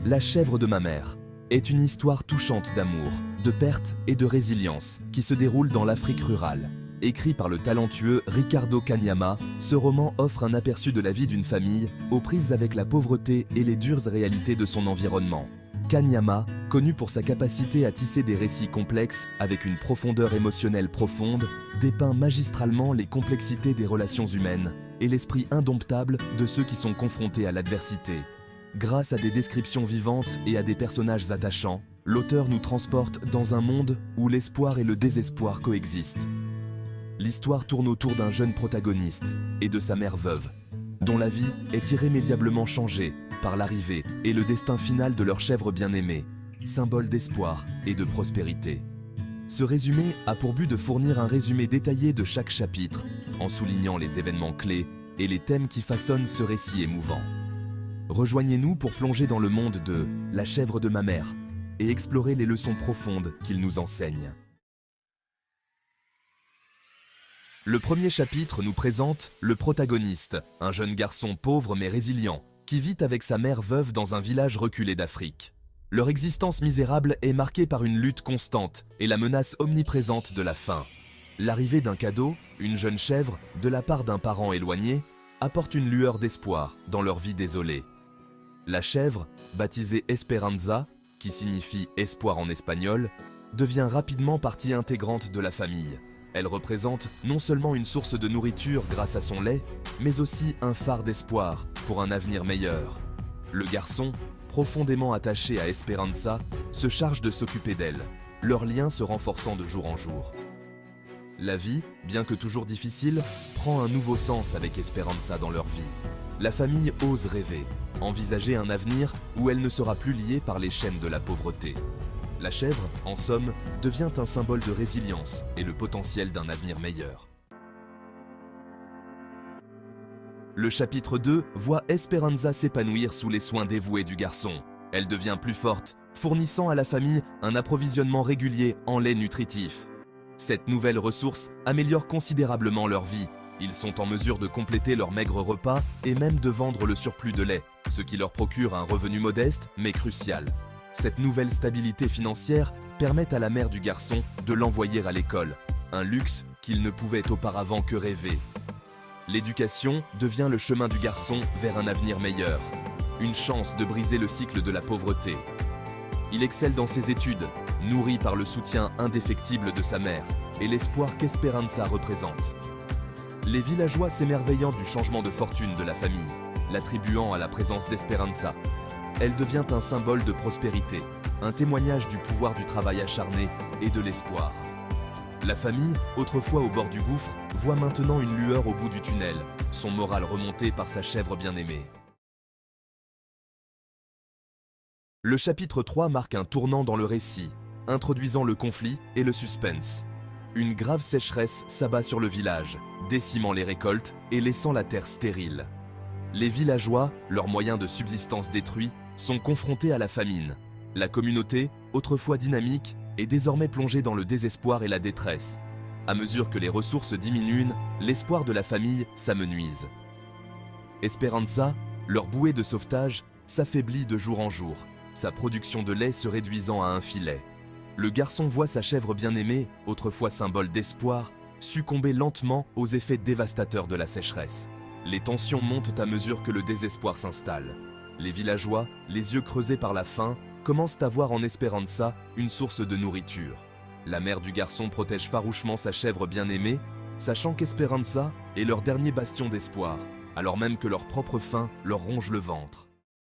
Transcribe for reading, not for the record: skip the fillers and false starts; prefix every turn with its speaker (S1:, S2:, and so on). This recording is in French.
S1: La chèvre de ma mère est une histoire touchante d'amour, de perte et de résilience qui se déroule dans l'Afrique rurale. Écrit par le talentueux Ricardo Kanyama, ce roman offre un aperçu de la vie d'une famille aux prises avec la pauvreté et les dures réalités de son environnement. Kanyama, connu pour sa capacité à tisser des récits complexes avec une profondeur émotionnelle profonde, dépeint magistralement les complexités des relations humaines et l'esprit indomptable de ceux qui sont confrontés à l'adversité. Grâce à des descriptions vivantes et à des personnages attachants, l'auteur nous transporte dans un monde où l'espoir et le désespoir coexistent. L'histoire tourne autour d'un jeune protagoniste et de sa mère veuve, dont la vie est irrémédiablement changée par l'arrivée et le destin final de leur chèvre bien-aimée, symbole d'espoir et de prospérité. Ce résumé a pour but de fournir un résumé détaillé de chaque chapitre, en soulignant les événements clés et les thèmes qui façonnent ce récit émouvant. Rejoignez-nous pour plonger dans le monde de « La chèvre de ma mère » et explorer les leçons profondes qu'il nous enseigne. Le premier chapitre nous présente le protagoniste, un jeune garçon pauvre mais résilient, qui vit avec sa mère veuve dans un village reculé d'Afrique. Leur existence misérable est marquée par une lutte constante et la menace omniprésente de la faim. L'arrivée d'un cadeau, une jeune chèvre, de la part d'un parent éloigné, apporte une lueur d'espoir dans leur vie désolée. La chèvre, baptisée Esperanza, qui signifie espoir en espagnol, devient rapidement partie intégrante de la famille. Elle représente non seulement une source de nourriture grâce à son lait, mais aussi un phare d'espoir pour un avenir meilleur. Le garçon, profondément attaché à Esperanza, se charge de s'occuper d'elle, leur lien se renforçant de jour en jour. La vie, bien que toujours difficile, prend un nouveau sens avec Esperanza dans leur vie. La famille ose rêver, envisager un avenir où elle ne sera plus liée par les chaînes de la pauvreté. La chèvre, en somme, devient un symbole de résilience et le potentiel d'un avenir meilleur. Le chapitre 2 voit Esperanza s'épanouir sous les soins dévoués du garçon. Elle devient plus forte, fournissant à la famille un approvisionnement régulier en lait nutritif. Cette nouvelle ressource améliore considérablement leur vie. Ils sont en mesure de compléter leur maigre repas et même de vendre le surplus de lait, ce qui leur procure un revenu modeste mais crucial. Cette nouvelle stabilité financière permet à la mère du garçon de l'envoyer à l'école, un luxe qu'il ne pouvait auparavant que rêver. L'éducation devient le chemin du garçon vers un avenir meilleur, une chance de briser le cycle de la pauvreté. Il excelle dans ses études, nourri par le soutien indéfectible de sa mère et l'espoir qu'Esperanza représente. Les villageois s'émerveillant du changement de fortune de la famille, l'attribuant à la présence d'Esperanza. Elle devient un symbole de prospérité, un témoignage du pouvoir du travail acharné et de l'espoir. La famille, autrefois au bord du gouffre, voit maintenant une lueur au bout du tunnel, son moral remonté par sa chèvre bien-aimée. Le chapitre 3 marque un tournant dans le récit, introduisant le conflit et le suspense. Une grave sécheresse s'abat sur le village, décimant les récoltes et laissant la terre stérile. Les villageois, leurs moyens de subsistance détruits, sont confrontés à la famine. La communauté, autrefois dynamique, est désormais plongée dans le désespoir et la détresse. À mesure que les ressources diminuent, l'espoir de la famille s'amenuise. Esperanza, leur bouée de sauvetage, s'affaiblit de jour en jour, sa production de lait se réduisant à un filet. Le garçon voit sa chèvre bien-aimée, autrefois symbole d'espoir, succomber lentement aux effets dévastateurs de la sécheresse. Les tensions montent à mesure que le désespoir s'installe. Les villageois, les yeux creusés par la faim, commencent à voir en Esperanza une source de nourriture. La mère du garçon protège farouchement sa chèvre bien-aimée, sachant qu'Esperanza est leur dernier bastion d'espoir, alors même que leur propre faim leur ronge le ventre.